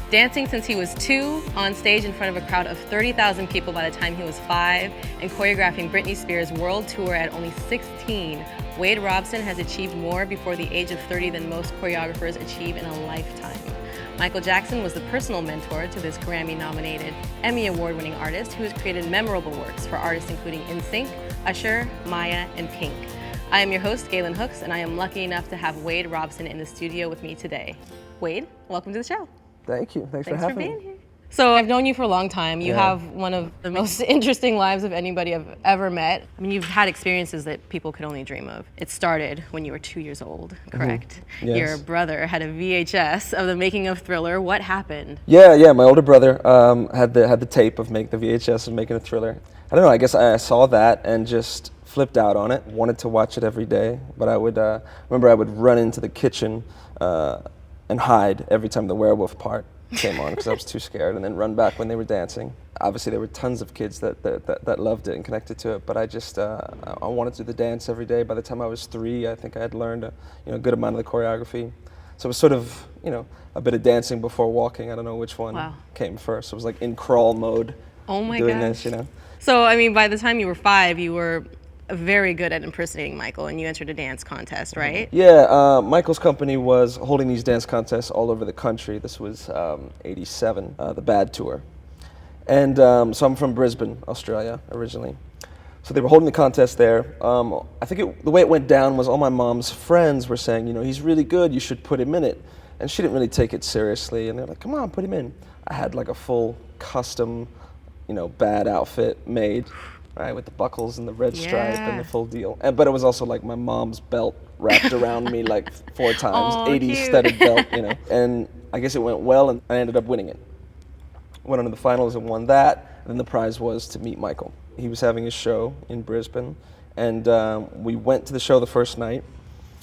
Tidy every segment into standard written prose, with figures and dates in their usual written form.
Dancing since he was 2, on stage in front of a crowd of 30,000 people by the time he was 5, and choreographing Britney Spears' world tour at only 16, Wade Robson has achieved more before the age of 30 than most choreographers achieve in a lifetime. Michael Jackson was the personal mentor to this Grammy-nominated, Emmy Award-winning artist who has created memorable works for artists including NSYNC, Usher, Mya, and Pink. I am your host, Galen Hooks, and I am lucky enough to have Wade Robson in the studio with me today. Wade, welcome to the show. Thank you. Thanks for having me. Being here. So I've known you for a long time. You have one of the most interesting lives of anybody I've ever met. I mean, you've had experiences that people could only dream of. It started when you were 2 years old, correct? Mm-hmm. Yes. Your brother had a VHS of the making of Thriller. What happened? Yeah. My older brother had the tape of the VHS of making a Thriller. I don't know. I guess I saw that and just flipped out on it. Wanted to watch it every day, but I would remember I would run into the kitchen and hide every time the werewolf part came on because I was too scared, and then run back when they were dancing. Obviously, there were tons of kids that loved it and connected to it, but I just I wanted to do the dance every day. By the time I was 3, I think I had learned a good amount of the choreography. So it was sort of a bit of dancing before walking. I don't know which one came first. It was like in crawl mode. Oh my doing gosh. this, So I mean, by the time you were 5, you were very good at impersonating Michael, and you entered a dance contest, right? Yeah, Michael's company was holding these dance contests all over the country. This was '87, the Bad Tour. And so I'm from Brisbane, Australia, originally. So they were holding the contest there. I think the way it went down was all my mom's friends were saying, he's really good, you should put him in it. And she didn't really take it seriously, and they're like, come on, put him in. I had like a full custom, bad outfit made. Right, with the buckles and the red stripe and the full deal. But it was also like my mom's belt wrapped around me like 4 times, 80s studded belt, And I guess it went well, and I ended up winning it. Went on to the finals and won that, and then the prize was to meet Michael. He was having his show in Brisbane, and we went to the show the first night,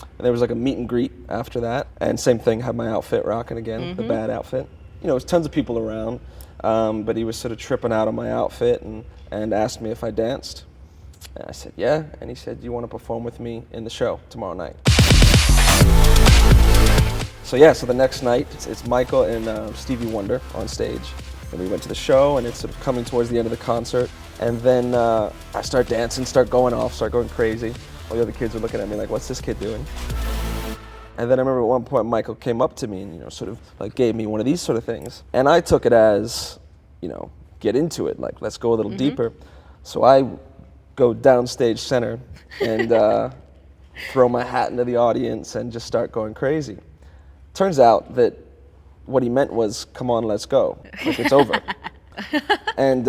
and there was like a meet and greet after that, and same thing, had my outfit rocking again, the bad outfit. There was tons of people around, but he was sort of tripping out on my outfit and asked me if I danced. And I said, yeah. And he said, do you want to perform with me in the show tomorrow night? So the next night, it's Michael and Stevie Wonder on stage. And we went to the show, and it's sort of coming towards the end of the concert. And then I start dancing, start going crazy. All the other kids are looking at me like, what's this kid doing? And then I remember at one point Michael came up to me and sort of like gave me one of these sort of things. And I took it as, get into it, like let's go a little deeper. So I go downstage center and throw my hat into the audience and just start going crazy. Turns out that what he meant was, come on, let's go, like it's over. And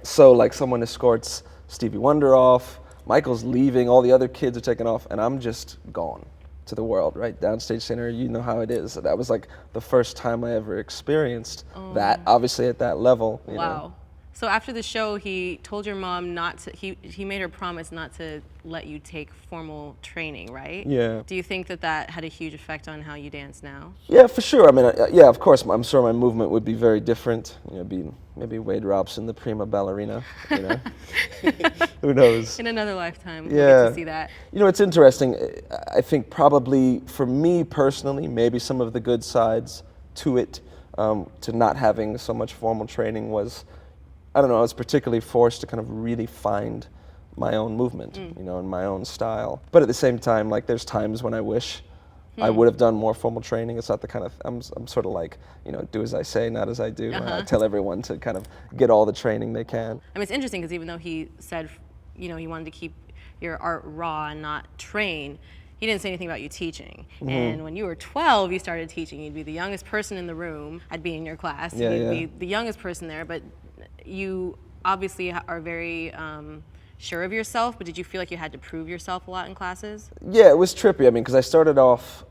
so like someone escorts Stevie Wonder off, Michael's leaving, all the other kids are taking off, and I'm just gone to the world, right? Downstage center, you know how it is. So that was like the first time I ever experienced that, obviously at that level. You know. So after the show, he told your mom not to, he made her promise not to let you take formal training, right? Yeah. Do you think that had a huge effect on how you dance now? Yeah, for sure. I mean, yeah, of course, I'm sure my movement would be very different. Be maybe Wade Robson, the prima ballerina, Who knows? In another lifetime, we'll get to see that. It's interesting. I think probably for me personally, maybe some of the good sides to it, to not having so much formal training was, I don't know, I was particularly forced to kind of really find my own movement, and my own style. But at the same time, like there's times when I wish I would have done more formal training. It's not the kind of, I'm sort of like, do as I say, not as I do. I tell everyone to kind of get all the training they can. I mean, it's interesting because even though he said, he wanted to keep your art raw and not train, he didn't say anything about you teaching. And when you were 12, you started teaching. You'd be the youngest person in the room. I'd be in your class. You'd be the youngest person there, but you obviously are very sure of yourself, but did you feel like you had to prove yourself a lot in classes? Yeah, it was trippy. I mean, because I started off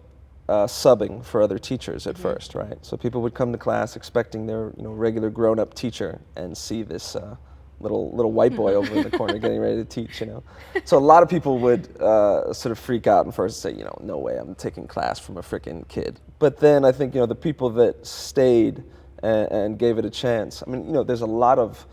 subbing for other teachers at first, right? So people would come to class expecting their regular grown-up teacher and see this little white boy over in the corner getting ready to teach, So a lot of people would sort of freak out and first say, no way, I'm taking class from a freaking kid. But then I think, the people that stayed and gave it a chance. I mean, you know, there's a lot of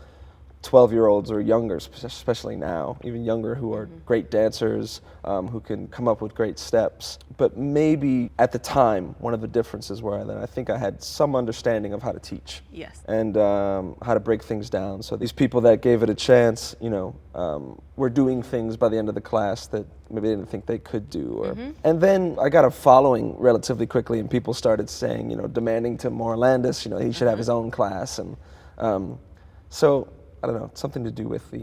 12-year-olds or younger, especially now, even younger, who are great dancers, who can come up with great steps. But maybe at the time, one of the differences were that I think I had some understanding of how to teach. Yes. And how to break things down. So these people that gave it a chance, you know, were doing things by the end of the class that maybe they didn't think they could do. Or, and then I got a following relatively quickly, and people started saying, you know, demanding to more Landis, you know, he should have his own class. And so, I don't know, something to do with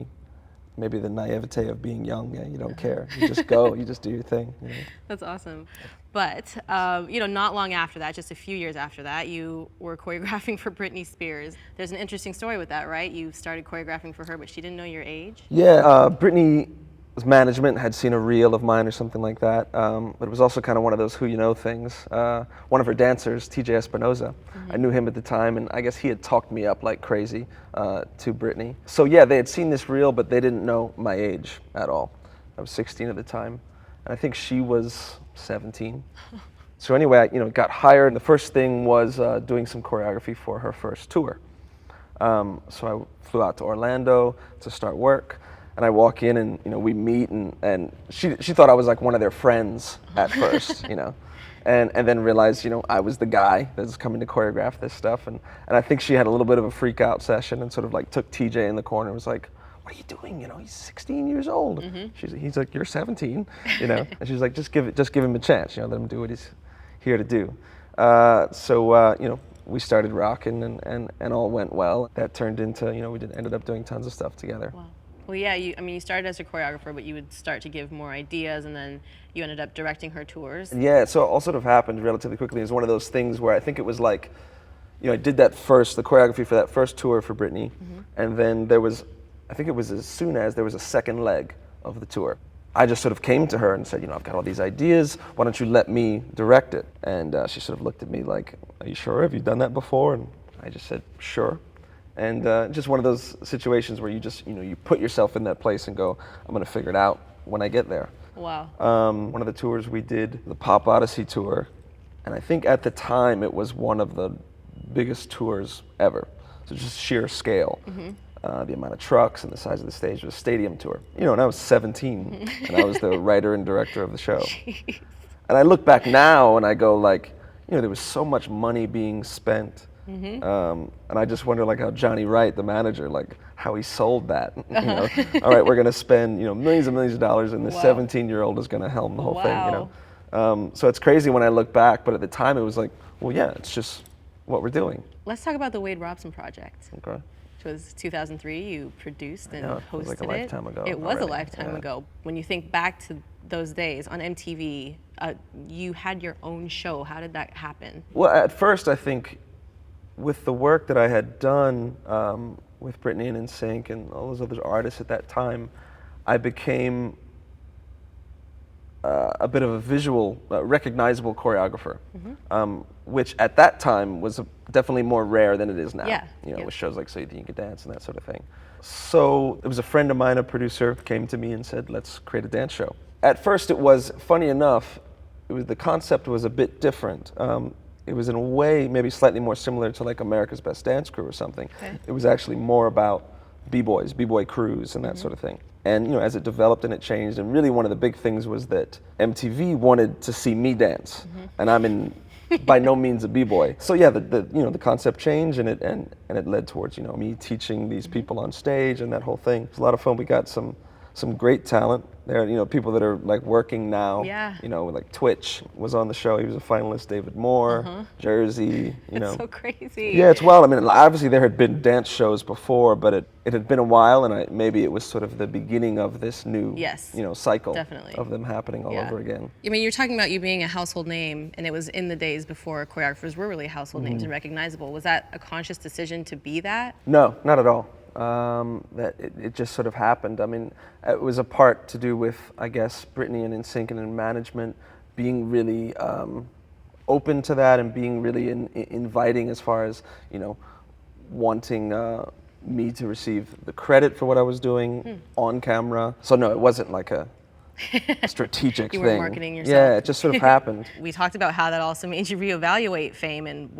maybe the naivete of being young. Yeah, you don't care. You just go, you just do your thing. You know? That's awesome. But, you know, not long after that, just a few years after that, you were choreographing for Britney Spears. There's an interesting story with that, right? You started choreographing for her, but she didn't know your age? Yeah, Britney's management had seen a reel of mine or something like that, but it was also kind of one of those who you know things. One of her dancers, TJ Espinoza, I knew him at the time, and I guess he had talked me up like crazy to Britney. So yeah, they had seen this reel, but they didn't know my age at all. I was 16 at the time, and I think she was 17. So anyway, I, you know, got hired. The first thing was doing some choreography for her first tour. So I flew out to Orlando to start work. And I walk in and, you know, we meet and she thought I was like one of their friends at first, you know, and then realized, you know, I was the guy that was coming to choreograph this stuff. And I think she had a little bit of a freak out session and sort of like took TJ in the corner and was like, what are you doing? You know, he's 16 years old. He's like, you're 17, you know? And she's like, just give him a chance, you know, let him do what he's here to do. So you know, we started rocking and all went well. That turned into, you know, we ended up doing tons of stuff together. Wow. Well, yeah, I mean, you started as a choreographer, but you would start to give more ideas, and then you ended up directing her tours. Yeah, so it all sort of happened relatively quickly. It was one of those things where I think it was like, you know, I did the choreography for that first tour for Britney, and then there was, I think it was as soon as there was a second leg of the tour. I just sort of came to her and said, you know, I've got all these ideas, why don't you let me direct it? And she sort of looked at me like, are you sure? Have you done that before? And I just said, sure. And just one of those situations where you just, you know, you put yourself in that place and go, I'm going to figure it out when I get there. Wow. One of the tours we did, the Pop Odyssey tour, and I think at the time it was one of the biggest tours ever. So just sheer scale. The amount of trucks and the size of the stage was a stadium tour. You know, and I was 17, and I was the writer and director of the show. Jeez. And I look back now and I go like, you know, there was so much money being spent. And I just wonder like how Johnny Wright, the manager, like how he sold that. You know, all right, we're going to spend, you know, millions and millions of dollars, and the 17-year-old is going to helm the whole thing. You know, so it's crazy when I look back, but at the time it was like, well, yeah, it's just what we're doing. Let's talk about the Wade Robson project. Okay. Which was 2003. You produced and hosted it. It was like a lifetime ago. It was already. a lifetime ago. When you think back to those days on MTV, you had your own show. How did that happen? Well, at first, I think with the work that I had done with Britney and NSYNC and all those other artists at that time, I became a bit of a visual, recognizable choreographer, which at that time was definitely more rare than it is now. Yeah. You know, with shows like So You Think You Can Dance and that sort of thing. So it was a friend of mine, a producer, came to me and said, let's create a dance show. At first it was, funny enough, the concept was a bit different. It was in a way maybe slightly more similar to like America's Best Dance Crew or something. Okay. It was actually more about b-boys, b-boy crews and that sort of thing. And you know, as it developed and it changed, and really one of the big things was that MTV wanted to see me dance, and I'm by no means a b-boy. So yeah, the concept changed, and it led towards, you know, me teaching these people on stage and that whole thing. It's a lot of fun. We got some great talent there, you know, people that are like working now. Yeah. You know, like Twitch was on the show. He was a finalist. David Moore, Jersey. You know. That's so crazy. Yeah, it's wild. I mean, obviously there had been dance shows before, but it had been a while, and maybe it was sort of the beginning of this new, you know, cycle of them happening all over again. I mean, you're talking about you being a household name, and it was in the days before choreographers were really household names and recognizable. Was that a conscious decision to be that? No, not at all. That it just sort of happened. I mean, it was a part to do with, I guess, Britney and NSYNC and management being really open to that and being really inviting as far as, you know, wanting me to receive the credit for what I was doing on camera. So no, it wasn't like a strategic thing. You were marketing yourself. Yeah, it just sort of happened. We talked about how that also made you reevaluate fame and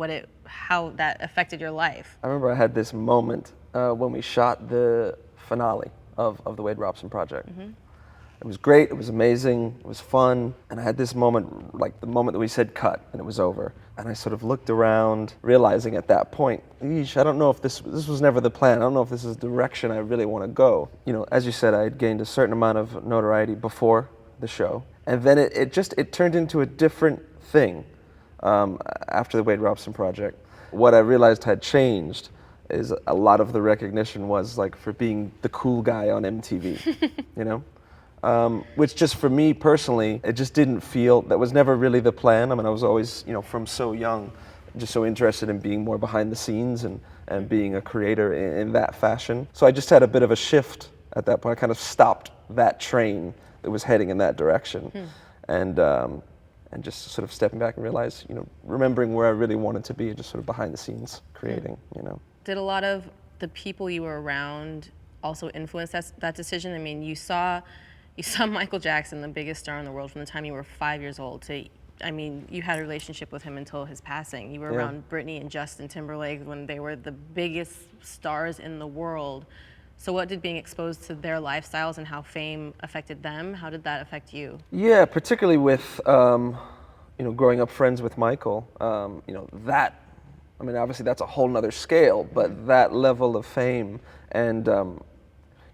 how that affected your life. I remember I had this moment when we shot the finale of the Wade Robson project. It was great, it was amazing, it was fun, and I had this moment, like the moment that we said cut and it was over. And I sort of looked around, realizing at that point, eesh, I don't know if this was never the plan, I don't know if this is the direction I really want to go. You know, as you said, I had gained a certain amount of notoriety before the show, and then it turned into a different thing after the Wade Robson project. What I realized had changed is a lot of the recognition was like for being the cool guy on MTV, you know? Which just for me personally, it just didn't feel, that was never really the plan. I mean, I was always, you know, from so young, just so interested in being more behind the scenes and being a creator in that fashion. So I just had a bit of a shift at that point. I kind of stopped that train that was heading in that direction. And just sort of stepping back and realize, you know, remembering where I really wanted to be, just sort of behind the scenes creating, you know. Did a lot of the people you were around also influence that decision? I mean, you saw Michael Jackson, the biggest star in the world, from the time you were 5 years old to, I mean, you had a relationship with him until his passing. You were around Britney and Justin Timberlake when they were the biggest stars in the world. So what did being exposed to their lifestyles and how fame affected them, how did that affect you? Yeah, particularly with, you know, growing up friends with Michael, you know, that, I mean, obviously that's a whole nother scale, but that level of fame and,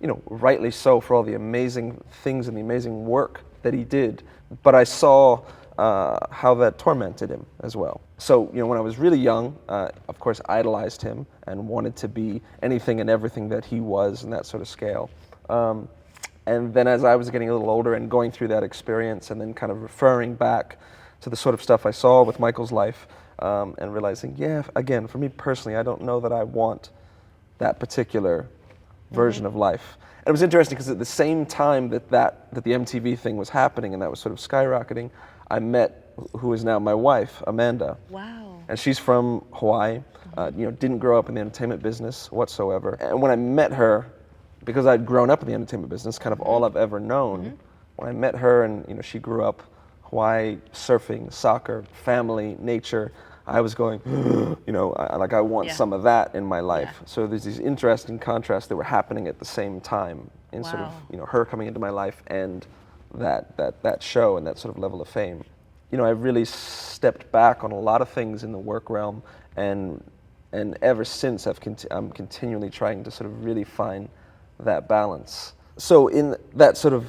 you know, rightly so for all the amazing things and the amazing work that he did. But I saw how that tormented him as well. So, you know, when I was really young, of course, idolized him and wanted to be anything and everything that he was in that sort of scale. And then as I was getting a little older and going through that experience and then kind of referring back to the sort of stuff I saw with Michael's life and realizing, yeah, again, for me personally, I don't know that I want that particular version of life. And it was interesting because at the same time that the MTV thing was happening and that was sort of skyrocketing, I met who is now my wife, Amanda. Wow. And she's from Hawaii, you know, didn't grow up in the entertainment business whatsoever. And when I met her, because I'd grown up in the entertainment business, kind of all I've ever known, when I met her and, you know, she grew up Hawaii, surfing, soccer, family, nature, I was going, you know, I want some of that in my life. So there's these interesting contrasts that were happening at the same time in sort of, you know, her coming into my life and that show and that sort of level of fame. You know, I really stepped back on a lot of things in the work realm, and ever since I'm continually trying to sort of really find that balance. So in that sort of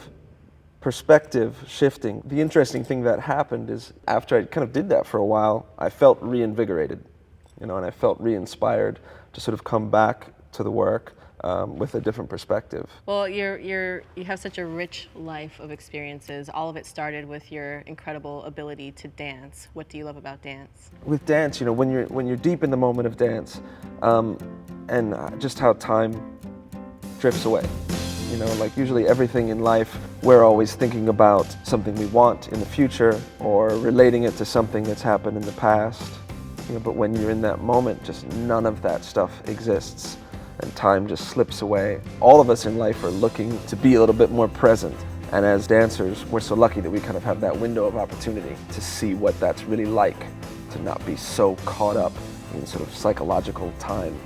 perspective shifting, the interesting thing that happened is after I kind of did that for a while, I felt reinvigorated, you know, and I felt re-inspired to sort of come back to the work with a different perspective. Well, you have such a rich life of experiences. All of it started with your incredible ability to dance. What do you love about dance? With dance, you know, when you're deep in the moment of dance, and just how time drifts away. You know, like usually everything in life, we're always thinking about something we want in the future or relating it to something that's happened in the past. You know, but when you're in that moment, just none of that stuff exists and time just slips away. All of us in life are looking to be a little bit more present. And as dancers, we're so lucky that we kind of have that window of opportunity to see what that's really like, to not be so caught up in sort of psychological time.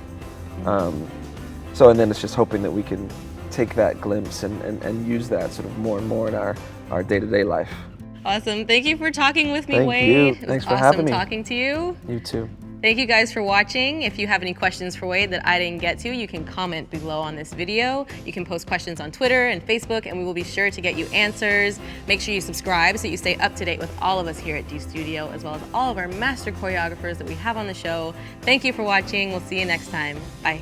So, and then it's just hoping that we can take that glimpse and use that sort of more and more in our day-to-day life. Awesome. Thank you for talking with me, Thank Wade. you. Thanks for having me. Awesome talking to you. You too. Thank you guys for watching. If you have any questions for Wade that I didn't get to, you can comment below on this video. You can post questions on Twitter and Facebook, and we will be sure to get you answers. Make sure you subscribe so you stay up to date with all of us here at DS2DIO, as well as all of our master choreographers that we have on the show. Thank you for watching. We'll see you next time. Bye.